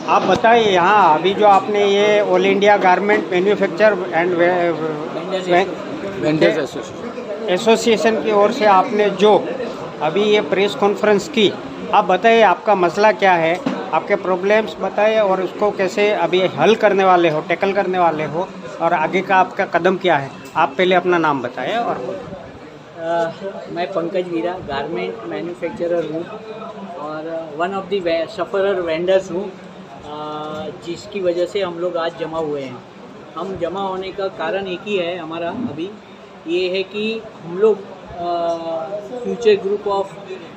आप बताइए यहाँ अभी जो आपने ये all India garment manufacture and vendors association की ओर से आपने जो अभी ये प्रेस कॉन्फ्रेंस की, आप बताइए आपका मसला क्या है, आपके प्रॉब्लम्स बताइए और उसको कैसे अभी हल करने वाले हो, टैकल करने वाले हो, और आगे का आपका कदम क्या है। आप पहले अपना नाम बताइए। और मैं पंकज वीरा गारमेंट मैन्युफैक्चरर हूँ और one of the sufferer vendors हूँ, जिसकी वजह से हम लोग आज जमा हुए हैं। हम जमा होने का कारण एक ही है हमारा अभी, ये है कि हम लोग future group of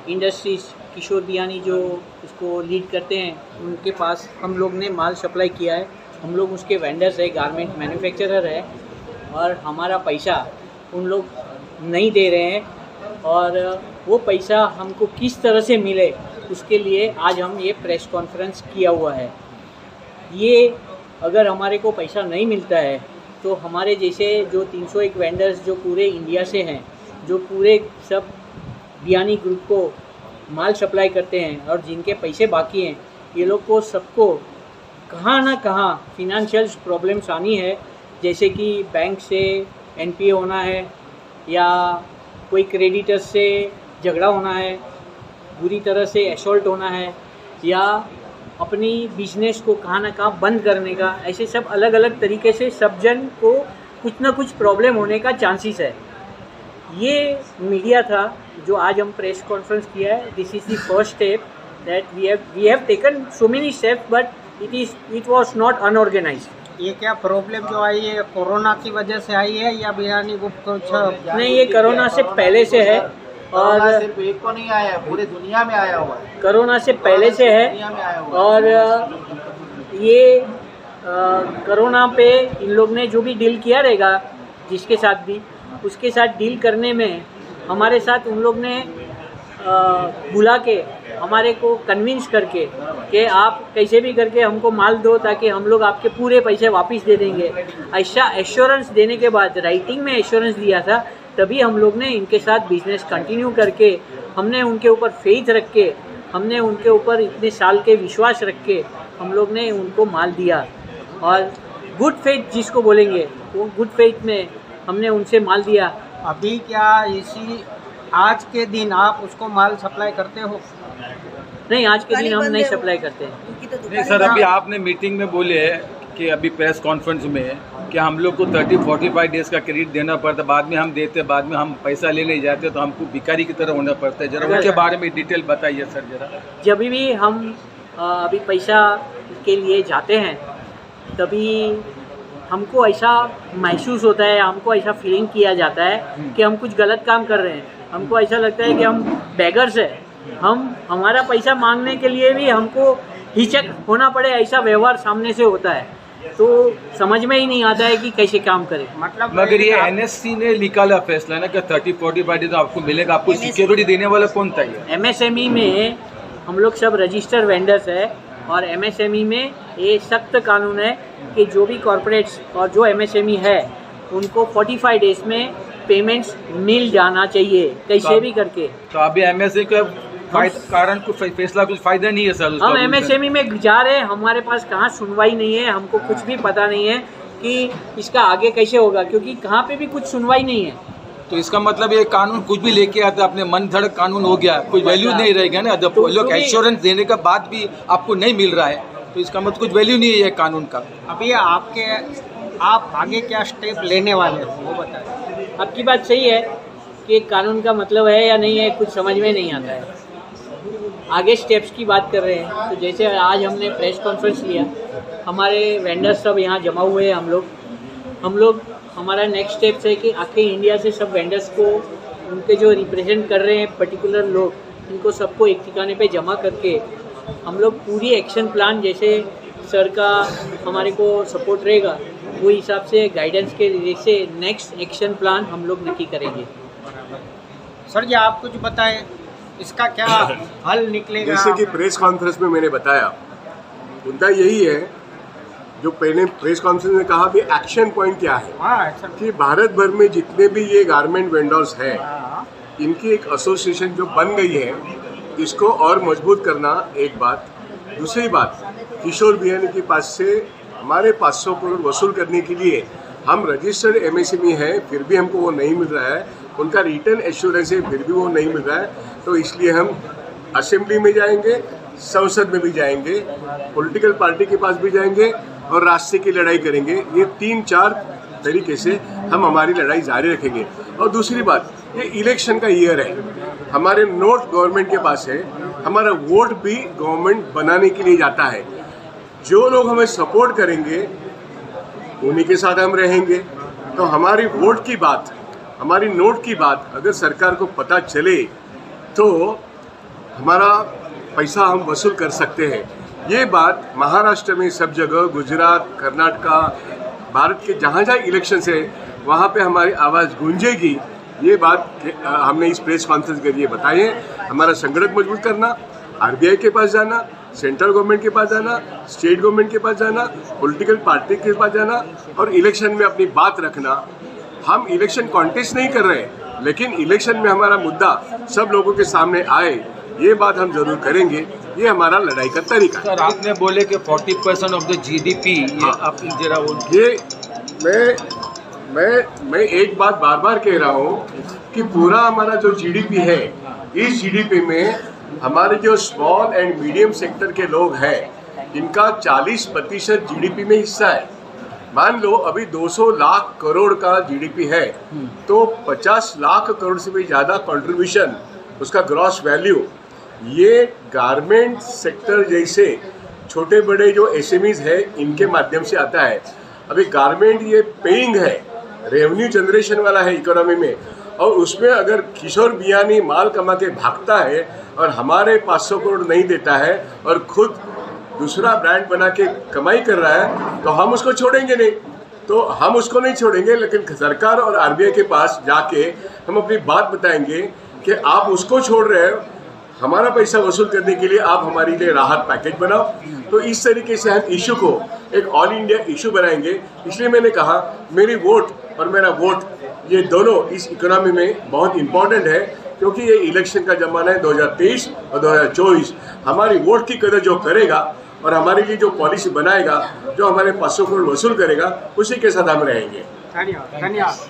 industries Kishore Biyani जो उसको लीड करते हैं, उनके पास हम लोग ने माल सप्लाई किया है। हम लोग उसके वेंडर्स है, गारमेंट मैन्युफैक्चरर है, और हमारा पैसा उन लोग नहीं दे रहे हैं। और वो पैसा हमको किस तरह से मिले, उसके लिए आज हम ये प्रेस कॉन्फ्रेंस किया हुआ है। ये अगर हमारे को पैसा नहीं मिलता है तो हमारे जैसे जो 301 वेंडर्स जो पूरे इंडिया से हैं, जो पूरे सब बियानी ग्रुप को माल सप्लाई करते हैं और जिनके पैसे बाकी हैं, ये लोग को सबको कहाँ ना कहाँ फिनंशियल प्रॉब्लम्स आनी है, जैसे कि बैंक से NPA होना है, या कोई क्रेडिटर्स से झगड़ा होना है, बुरी तरह से असॉल्ट होना है, या अपनी बिजनेस को कहाँ ना कहाँ बंद करने का, ऐसे सब अलग अलग तरीके से सब जन को कुछ ना कुछ प्रॉब्लम होने का चांसेस है। ये मीडिया था जो आज हम प्रेस कॉन्फ्रेंस किया है। This is the first step that we have taken so many steps, but it was not unorganised. ये क्या प्रॉब्लम जो आई है कोरोना की वजह से आई है या बियानी को कुछ नहीं, ये कोरोना से पहले से है, और सिर्फ एक को नहीं आया, पूरे दुनिया में आया हुआ है। कोरोना से पहले से है, दुनिया में आया हुआ है। और ये कोरोना पे इन लोग ने जो भी डील किया रहेगा, जिसके साथ भी, उसके साथ डील करने में हमारे साथ उन लोग ने बुला के हमारे को कन्विंस करके कि आप कैसे भी करके हमको माल दो ताकि हम लोग आपके पूरे पैसे वापस दे देंगे। ऐसा एश्योरेंस देने के बाद, राइटिंग में एश्योरेंस दिया था, तभी हम लोग ने इनके साथ बिजनेस कंटिन्यू करके, हमने उनके ऊपर फेथ रख के, हमने उनके ऊपर इतने साल के विश्वास रख के हम लोग ने उनको माल दिया। और गुड फेथ जिसको बोलेंगे, वो गुड फेथ में हमने उनसे माल दिया। अभी क्या इसी आज के दिन आप उसको माल सप्लाई करते हो? नहीं, आज के दिन हम नहीं सप्लाई करते हैं। नहीं सर, अभी आपने मीटिंग में बोले कि अभी प्रेस कॉन्फ्रेंस में कि हम लोग को 30-45 डेज़ का क्रेडिट देना पड़ता, बाद में हम देते, बाद में हम पैसा ले जाते, तो हमको भिखारी की तरह होना पड़ता है। जरा उनके बारे में डिटेल बताइए सर जरा। जब भी हम अभी पैसा के लिए जाते हैं, तभी हमको ऐसा महसूस होता है, हमको ऐसा फीलिंग किया जाता है कि हम कुछ गलत काम कर रहे हैं। हमको ऐसा लगता है कि हम बेगर्स है, हमारा पैसा मांगने के लिए भी हमको हिचक होना पड़े, ऐसा व्यवहार सामने से होता है। तो समझ में ही नहीं आता है कि कैसे काम करें। मतलब मगर ये NSC ने निकाला फैसला ना कि 30-45 डेज आपको मिलेगा, आपको सिक्योरिटी देने वाला कौन था? ये MSME में हम लोग सब रजिस्टर्ड वेंडर्स है, और MSME में ये सख्त कानून है कि जो भी कॉर्पोरेट्स और जो MSME है उनको 45 डेज में पेमेंट्स मिल जाना चाहिए, कैसे भी करके। तो अभी MSME का कारण कुछ फैसला, कुछ फायदा नहीं है सर। हम MSME में जा रहे हैं, हमारे पास कहाँ सुनवाई नहीं है, हमको कुछ भी पता नहीं है कि इसका आगे कैसे होगा, क्योंकि कहाँ पे भी कुछ सुनवाई नहीं है। तो इसका मतलब ये कानून कुछ भी लेके आता, अपने मन धड़क कानून हो गया, कुछ वैल्यू नहीं रहेगा ना। जब लोग एश्योरेंस देने के बाद भी आपको नहीं मिल रहा है, तो इसका मतलब कुछ वैल्यू नहीं है ये कानून का। अभी आप आगे क्या स्टेप लेने वाले हो वो बताइए। आपकी बात सही है कि कानून का मतलब है या नहीं है, कुछ समझ में नहीं आता है। आगे स्टेप्स की बात कर रहे हैं, तो जैसे आज हमने प्रेस कॉन्फ्रेंस लिया, हमारे वेंडर्स सब यहाँ जमा हुए हैं। हम लोग हमारा नेक्स्ट स्टेप्स है कि आखिर इंडिया से सब वेंडर्स को, उनके जो रिप्रेजेंट कर रहे हैं पर्टिकुलर लोग, इनको सबको एक ठिकाने पे जमा करके हम लोग पूरी एक्शन प्लान, जैसे सर का हमारे को सपोर्ट रहेगा, वो हिसाब से गाइडेंस के जैसे नेक्स्ट एक्शन प्लान हम लोग नक्की करेंगे। सर जी आप कुछ बताएं, इसका क्या हल निकलेगा? जैसे कि प्रेस कॉन्फ्रेंस में मैंने बताया, मुद्दा यही है जो पहले प्रेस कॉन्फ्रेंस में कहा भी एक्शन पॉइंट क्या है। एक्शन कि भारत भर में जितने भी ये गारमेंट वेंडर्स हैं, इनकी एक एसोसिएशन जो बन गई है, इसको और मजबूत करना एक बात। दूसरी बात, किशोर बियानी के पास से हमारे 500 करोड़ वसूल करने के लिए हम रजिस्टर्ड एमएसएमई है, फिर भी हमको वो नहीं मिल रहा है, उनका रिटर्न एश्योरेंस है, फिर भी वो नहीं मिल रहा है। तो इसलिए हम असेंबली में जाएंगे, संसद में भी जाएंगे, पॉलिटिकल पार्टी के पास भी जाएंगे और रास्ते की लड़ाई करेंगे। ये 3-4 तरीके से हम हमारी लड़ाई जारी रखेंगे। और दूसरी बात, ये इलेक्शन का ईयर है, हमारे नोट गवर्नमेंट के पास है, हमारा वोट भी गवर्नमेंट बनाने के लिए जाता है। जो लोग हमें सपोर्ट करेंगे उन्हीं के साथ हम रहेंगे। तो हमारी वोट की बात, हमारी नोट की बात अगर सरकार को पता चले तो हमारा पैसा हम वसूल कर सकते हैं। ये बात महाराष्ट्र में सब जगह, गुजरात, कर्नाटका, भारत के जहाँ जहाँ इलेक्शन है वहाँ पे हमारी आवाज़ गूंजेगी। ये बात हमने इस प्रेस कॉन्फ्रेंस के जरिए बताई है। हमारा संगठन मजबूत करना, आरबीआई के पास जाना, सेंट्रल गवर्नमेंट के पास जाना, स्टेट गवर्नमेंट के पास जाना, पॉलिटिकल पार्टी के पास जाना और इलेक्शन में अपनी बात रखना। हम इलेक्शन कॉन्टेस्ट नहीं कर रहे, लेकिन इलेक्शन में हमारा मुद्दा सब लोगों के सामने आए, ये बात हम जरूर करेंगे। ये हमारा लड़ाई का तरीका है। सर, आपने बोले कि 40% ऑफ द जीडीपी, ये आप जरा वो ये मैं एक बात बार बार कह रहा हूँ कि पूरा हमारा जो जीडीपी है, इस जीडीपी में हमारे जो स्मॉल एंड मीडियम सेक्टर के लोग हैं, इनका 40% जीडीपी में हिस्सा है। मान लो अभी 200 लाख करोड़ का जीडीपी है, तो 50 लाख करोड़ से भी ज़्यादा कंट्रीब्यूशन, उसका ग्रॉस वैल्यू ये गारमेंट सेक्टर जैसे छोटे बड़े जो एसएमईज है इनके माध्यम से आता है। अभी गारमेंट ये पेइंग है, रेवेन्यू जनरेशन वाला है इकोनॉमी में, और उसमें अगर किशोर बियानी माल कमा के भागता है और हमारे 500 करोड़ नहीं देता है और खुद दूसरा ब्रांड बना के कमाई कर रहा है, तो हम उसको छोड़ेंगे नहीं। तो हम उसको नहीं छोड़ेंगे, लेकिन सरकार और आरबीआई के पास जाके हम अपनी बात बताएंगे कि आप उसको छोड़ रहे हो, हमारा पैसा वसूल करने के लिए आप हमारे लिए राहत पैकेज बनाओ। तो इस तरीके से हम इशू को एक ऑल इंडिया इशू बनाएंगे। इसलिए मैंने कहा मेरी वोट और मेरा वोट ये दोनों इस इकोनॉमी में बहुत इम्पोर्टेंट है, क्योंकि ये इलेक्शन का ज़माना है 2023 और 2024। हमारी वोट की कदर जो करेगा और हमारे लिए जो पॉलिसी बनाएगा, जो हमारे 500 करोड़ वसूल करेगा, उसी के साथ हम रहेंगे। धन्यवाद।